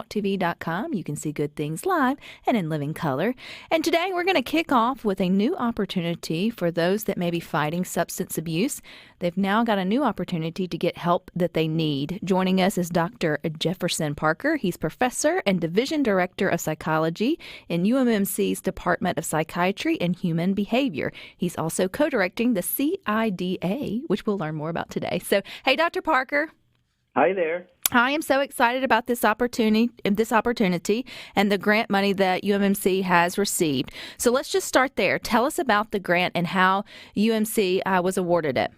SuperTalkTV.com. You can see Good Things live and in living color. And today we're going to kick off with a new opportunity for those that may be fighting substance abuse. They've now got a new opportunity to get help that they need. Joining us is Dr. Jefferson Parker. He's professor and division director of psychology in UMMC's Department of Psychiatry and Human Behavior. He's also co-directing the CIDA, which we'll learn more about today. So, hey, Dr. Parker. Hi there. I am so excited about this opportunity and the grant money that UMMC has received. So let's just start there. Tell us about the grant and how UMC was awarded it.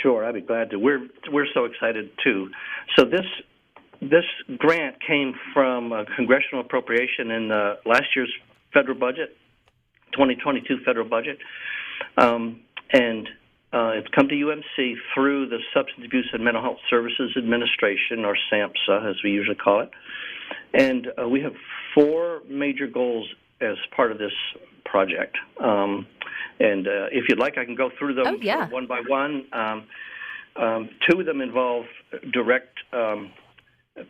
Sure, I'd be glad to. We're so excited too. So this grant came from a congressional appropriation in last year's federal budget, 2022 federal budget, and it's come to UMC through the Substance Abuse and Mental Health Services Administration, or SAMHSA, as we usually call it. And we have four major goals as part of this project. And if you'd like, I can go through them one by one. Two of them involve direct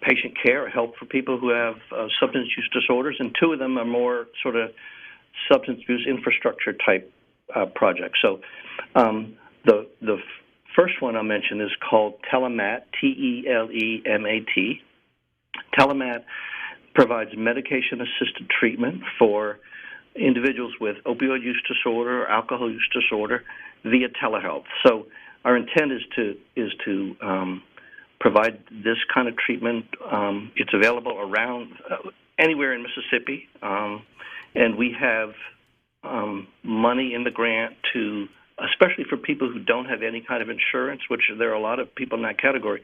patient care, help for people who have substance use disorders, and two of them are more sort of substance abuse infrastructure type projects. So the first one I'll mention is called Telemat, T-E-L-E-M-A-T. Telemat provides medication-assisted treatment for individuals with opioid use disorder or alcohol use disorder via telehealth. So our intent is to provide this kind of treatment. It's available around anywhere in Mississippi, and we have money in the grant to, especially for people who don't have any kind of insurance, which there are a lot of people in that category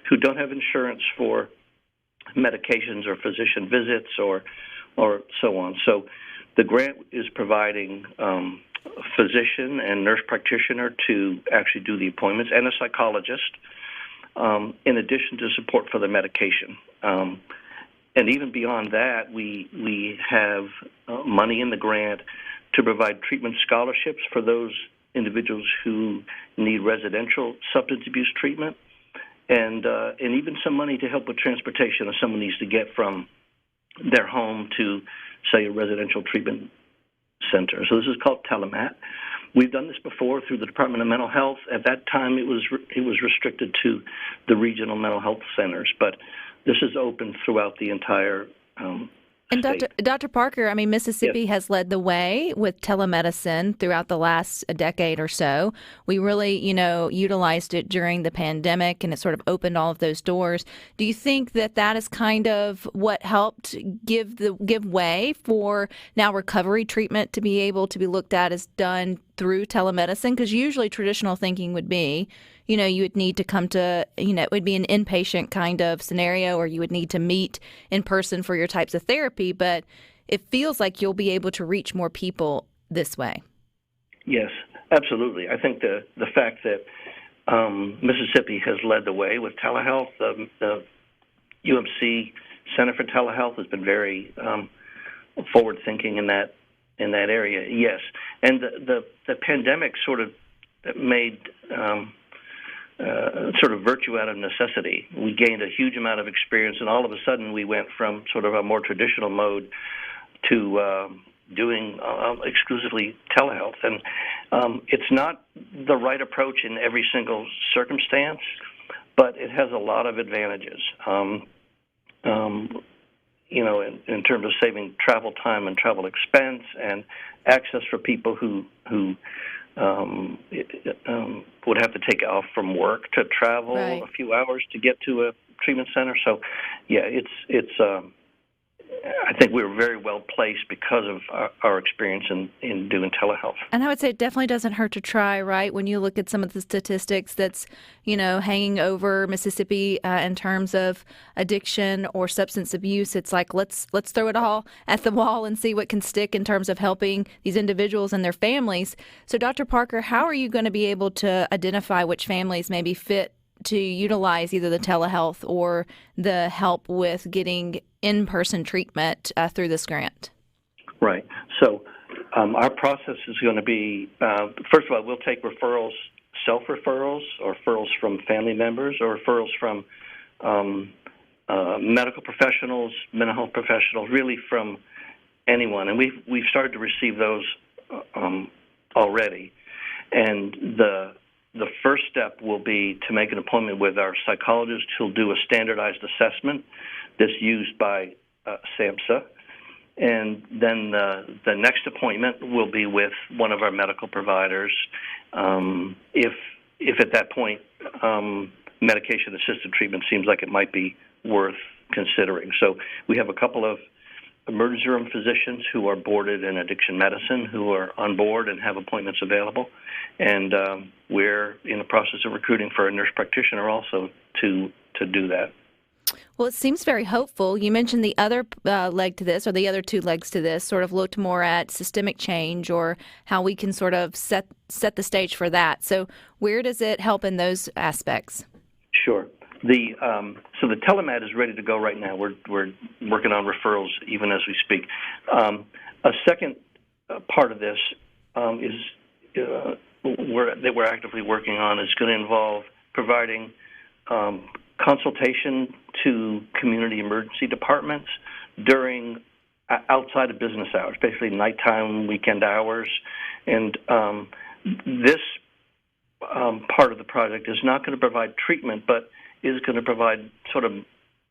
who don't have insurance for medications or physician visits or so on. So the grant is providing a physician and nurse practitioner to actually do the appointments, and a psychologist, in addition to support for the medication. And even beyond that, we have money in the grant to provide treatment scholarships for those individuals who need residential substance abuse treatment, and even some money to help with transportation if someone needs to get from their home to, say, a residential treatment center. So this is called Telemat. We've done this before through the Department of Mental Health. At that time, it was restricted to the regional mental health centers, but this is open throughout the entire And Dr. Parker, I mean, Mississippi has led the way with telemedicine throughout the last decade or so. We really, utilized it during the pandemic, and it sort of opened all of those doors. Do you think that is kind of what helped give way for now recovery treatment to be able to be looked at as done through telemedicine? Because usually traditional thinking would be, you would need to come to, it would be an inpatient kind of scenario, or you would need to meet in person for your types of therapy, but it feels like you'll be able to reach more people this way. Yes, absolutely. I think the fact that Mississippi has led the way with telehealth, the UMC Center for Telehealth has been very forward-thinking in that area, yes. And the pandemic sort of made sort of virtue out of necessity. We gained a huge amount of experience, and all of a sudden we went from sort of a more traditional mode to doing exclusively telehealth. And it's not the right approach in every single circumstance, but it has a lot of advantages. In terms of saving travel time and travel expense and access for people who would have to take off from work to travel a few hours to get to a treatment center. So, yeah, it's I think we're very well placed because of our experience in doing telehealth. And I would say it definitely doesn't hurt to try, right? When you look at some of the statistics that's, hanging over Mississippi in terms of addiction or substance abuse, it's like let's throw it all at the wall and see what can stick in terms of helping these individuals and their families. So, Dr. Parker, how are you going to be able to identify which families may be fit to utilize either the telehealth or the help with getting in-person treatment through this grant? Right. So our process is going to be, first of all, we'll take referrals, self-referrals, or referrals from family members, or referrals from medical professionals, mental health professionals, really from anyone. And we've started to receive those already. And the first step will be to make an appointment with our psychologist who'll do a standardized assessment that's used by SAMHSA. And then the next appointment will be with one of our medical providers. If at that point medication-assisted treatment seems like it might be worth considering. So we have a couple of emergency room physicians who are boarded in addiction medicine who are on board and have appointments available. And we're in the process of recruiting for a nurse practitioner also to do that. Well, it seems very hopeful. You mentioned the other leg to this, or the other two legs to this, sort of looked more at systemic change or how we can sort of set the stage for that. So where does it help in those aspects? Sure. So the telemed is ready to go right now. We're working on referrals even as we speak. A second part of this that we're actively working on is going to involve providing consultation to community emergency departments during outside of business hours, basically nighttime, weekend hours. And this part of the project is not going to provide treatment, but is going to provide sort of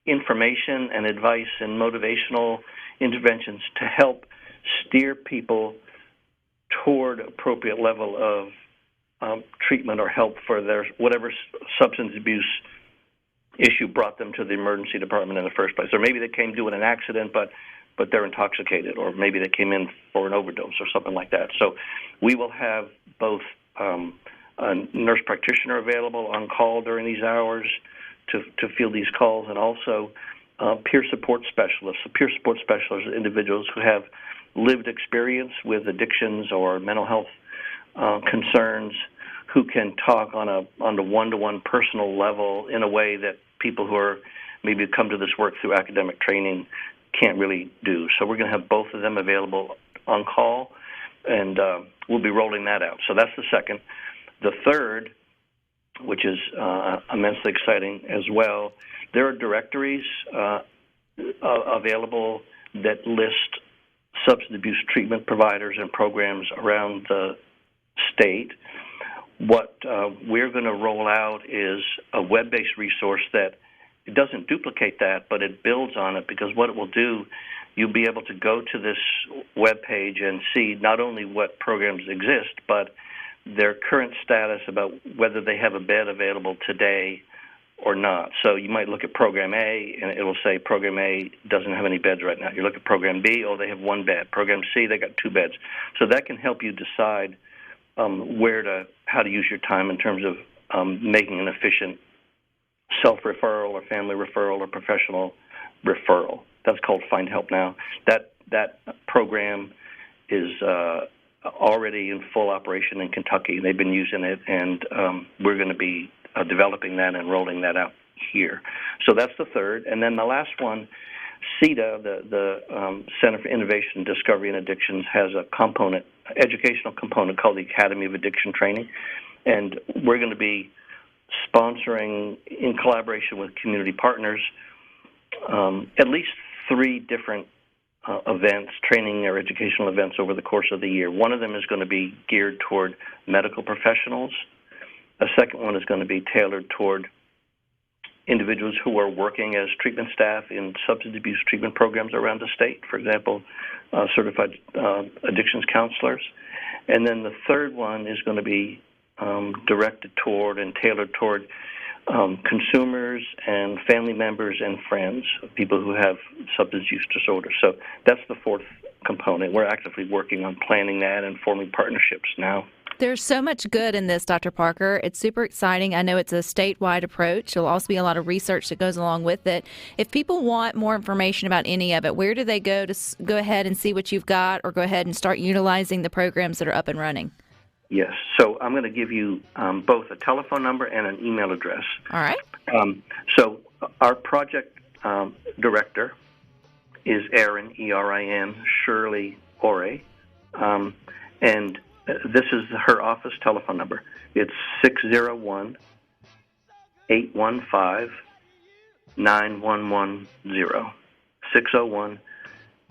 information and advice and motivational interventions to help steer people toward appropriate level of treatment or help for their whatever substance abuse issue brought them to the emergency department in the first place. Or maybe they came due in an accident, but they're intoxicated, or maybe they came in for an overdose or something like that. So we will have both a nurse practitioner available on call during these hours to field these calls, and also peer support specialists. So peer support specialists are individuals who have lived experience with addictions or mental health concerns, who can talk on a one-to-one personal level in a way that people who are maybe come to this work through academic training can't really do. So we're going to have both of them available on call, and we'll be rolling that out. So that's the second. The third, which is immensely exciting as well, there are directories available that list substance abuse treatment providers and programs around the state. What we're going to roll out is a web-based resource that it doesn't duplicate that, but it builds on it, because what it will do, you'll be able to go to this web page and see not only what programs exist, but their current status about whether they have a bed available today or not. So you might look at Program A, and it will say Program A doesn't have any beds right now. You look at Program B, oh, they have one bed. Program C, they got two beds. So that can help you decide how to use your time in terms of making an efficient self-referral or family referral or professional referral. That's called Find Help Now. That program is already in full operation in Kentucky. They've been using it, and we're going to be developing that and rolling that out here. So that's the third. And then the last one, CEDA, the Center for Innovation, Discovery, and Addictions, has a educational component called the Academy of Addiction Training. And we're going to be sponsoring, in collaboration with community partners, at least 3 different events, training or educational events over the course of the year. One of them is going to be geared toward medical professionals. A second one is going to be tailored toward individuals who are working as treatment staff in substance abuse treatment programs around the state, for example, certified addictions counselors. And then the third one is going to be directed toward and tailored toward consumers and family members and friends of people who have substance use disorders. So that's the fourth component. We're actively working on planning that and forming partnerships now. There's so much good in this, Dr. Parker. It's super exciting. I know it's a statewide approach. There'll also be a lot of research that goes along with it. If people want more information about any of it, where do they go to go ahead and see what you've got, or go ahead and start utilizing the programs that are up and running? Yes. So I'm going to give you both a telephone number and an email address. All right. So our project director is Erin, E-R-I-N, Shirley Ore, and this is her office telephone number. It's 601-815-8255. 9110.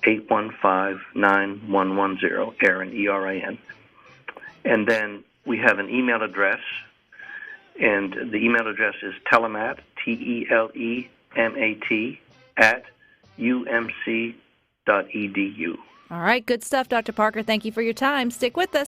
601-815-9110, Erin, E-R-I-N. And then we have an email address, and the email address is telemat, T-E-L-E-M-A-T, at UMC.edu. All right, good stuff, Dr. Parker. Thank you for your time. Stick with us.